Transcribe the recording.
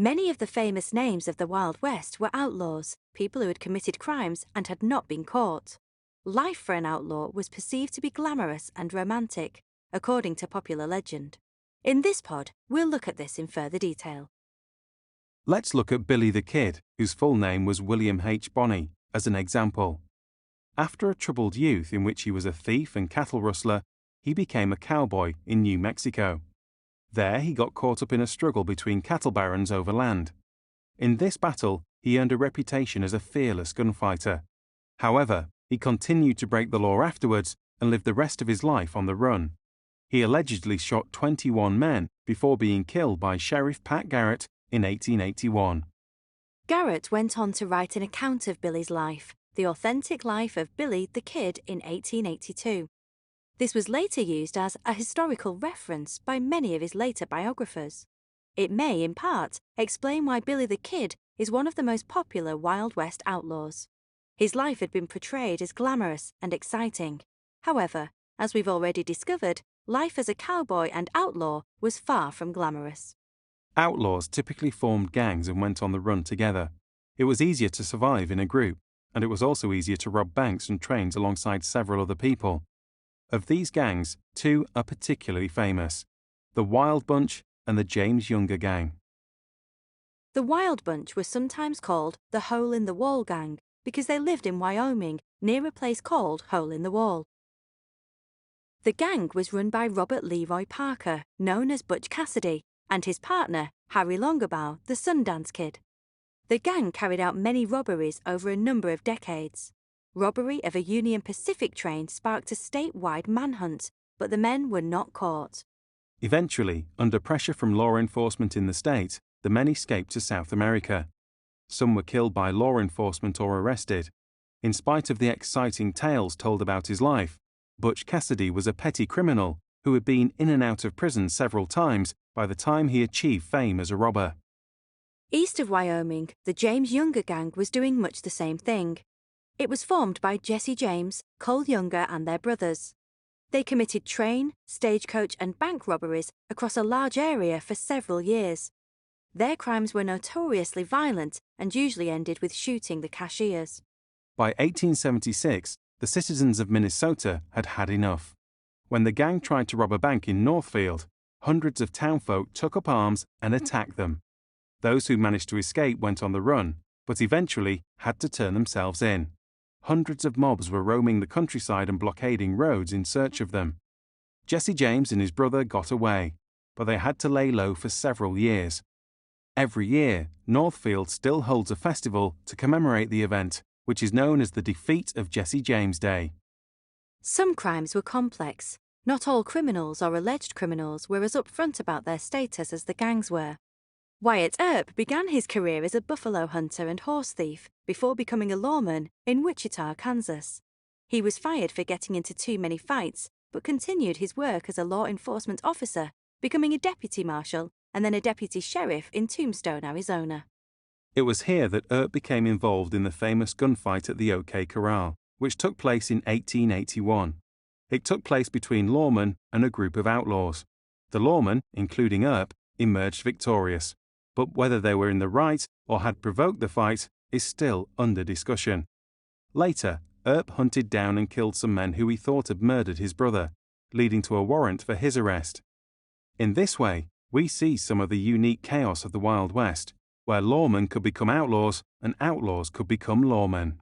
Many of the famous names of the Wild West were outlaws, people who had committed crimes and had not been caught. Life for an outlaw was perceived to be glamorous and romantic, according to popular legend. In this pod, we'll look at this in further detail. Let's look at Billy the Kid, whose full name was William H. Bonney, as an example. After a troubled youth in which he was a thief and cattle rustler, he became a cowboy in New Mexico. There he got caught up in a struggle between cattle barons over land. In this battle, he earned a reputation as a fearless gunfighter. However, he continued to break the law afterwards and lived the rest of his life on the run. He allegedly shot 21 men before being killed by Sheriff Pat Garrett in 1881. Garrett went on to write an account of Billy's life, The Authentic Life of Billy the Kid, in 1882. This was later used as a historical reference by many of his later biographers. It may, in part, explain why Billy the Kid is one of the most popular Wild West outlaws. His life had been portrayed as glamorous and exciting. However, as we've already discovered, life as a cowboy and outlaw was far from glamorous. Outlaws typically formed gangs and went on the run together. It was easier to survive in a group, and it was also easier to rob banks and trains alongside several other people. Of these gangs, two are particularly famous: the Wild Bunch and the James Younger Gang. The Wild Bunch was sometimes called the Hole in the Wall Gang because they lived in Wyoming, near a place called Hole in the Wall. The gang was run by Robert Leroy Parker, known as Butch Cassidy, and his partner, Harry Longabaugh, the Sundance Kid. The gang carried out many robberies over a number of decades. Robbery of a Union Pacific train sparked a statewide manhunt, but the men were not caught. Eventually, under pressure from law enforcement in the state, the men escaped to South America. Some were killed by law enforcement or arrested. In spite of the exciting tales told about his life, Butch Cassidy was a petty criminal who had been in and out of prison several times by the time he achieved fame as a robber. East of Wyoming, the James Younger Gang was doing much the same thing. It was formed by Jesse James, Cole Younger, and their brothers. They committed train, stagecoach, and bank robberies across a large area for several years. Their crimes were notoriously violent and usually ended with shooting the cashiers. By 1876, the citizens of Minnesota had had enough. When the gang tried to rob a bank in Northfield, hundreds of townfolk took up arms and attacked them. Those who managed to escape went on the run, but eventually had to turn themselves in. Hundreds of mobs were roaming the countryside and blockading roads in search of them. Jesse James and his brother got away, but they had to lay low for several years. Every year, Northfield still holds a festival to commemorate the event, which is known as the Defeat of Jesse James Day. Some crimes were complex. Not all criminals or alleged criminals were as upfront about their status as the gangs were. Wyatt Earp began his career as a buffalo hunter and horse thief before becoming a lawman in Wichita, Kansas. He was fired for getting into too many fights, but continued his work as a law enforcement officer, becoming a deputy marshal and then a deputy sheriff in Tombstone, Arizona. It was here that Earp became involved in the famous gunfight at the OK Corral, which took place in 1881. It took place between lawmen and a group of outlaws. The lawmen, including Earp, emerged victorious, but whether they were in the right or had provoked the fight is still under discussion. Later, Earp hunted down and killed some men who he thought had murdered his brother, leading to a warrant for his arrest. In this way, we see some of the unique chaos of the Wild West, where lawmen could become outlaws and outlaws could become lawmen.